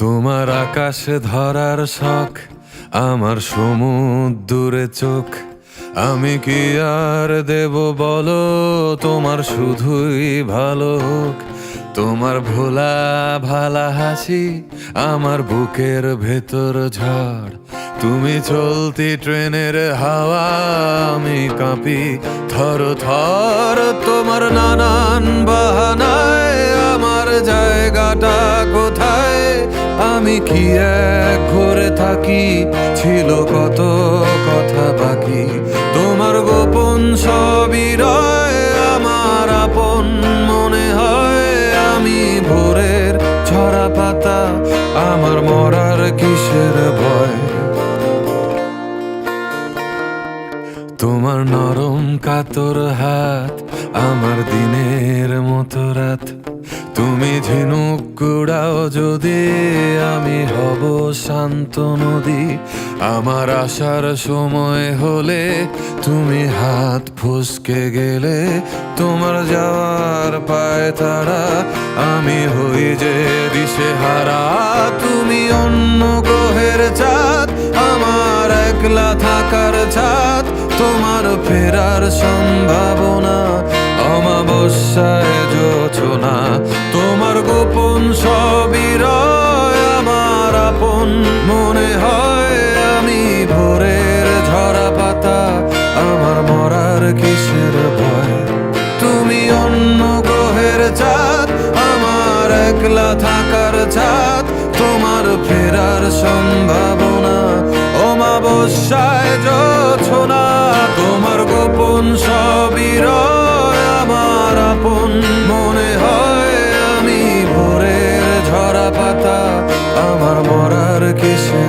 তোমার আকাশে ধরার শখ, আমার সমুদ্রে চোখ। আমি কি আর দেব বলো, তোমার শুধুই ভালো হোক। তোমার ভোলা ভালা হাসি আমার বুকের ভেতর ঝড়। তুমি চলতি ট্রেনের হাওয়া, আমি কাঁপি থর থর। তোমার নানান বাহানায় আমার জায়গাটা কোথায়? আমি কি এক ঘরে থাকি, ছিল কত কথা বাকি। তোমার গোপন সবই রয়, আমার আপন মনে হয়। আমি ভোরের ঝরা পাতা, আমার মরার কিসের ভয়? তোমার নরম কাতর হাত আমার দিনের মতো রাত। তুমি ঝিনুক কুড়াও যদি, আমি হব শান্ত নদী। আমার আসার সময় হলে তুমি হাত ফসকে গেলে। তোমার যাওয়ার পায় তারা, আমি হই যে দিশেহারা। তুমি অন্য গ্রহের চাঁদ, আমার একলা থাকার ছাদ। তোমার ফেরার সম্ভাবনা অমাবস্যায় জোছনা। তোমার গোপন সবই রয়, আমার আপন মনে হয়। আমি ভোরের ঝরা পাতা, আমার মরার কিসের ভয়? তুমি অন্য গ্রহের চাঁদ, আমার একলা থাকার ছাদ। তোমার ফেরার সম্ভাবনা অমাবস্যায় জোছনা। তোমার গোপন সবই রয়, আমার আপন মনে হয়। আমি ভোরের ঝরা পাতা, আমার মরার কিসে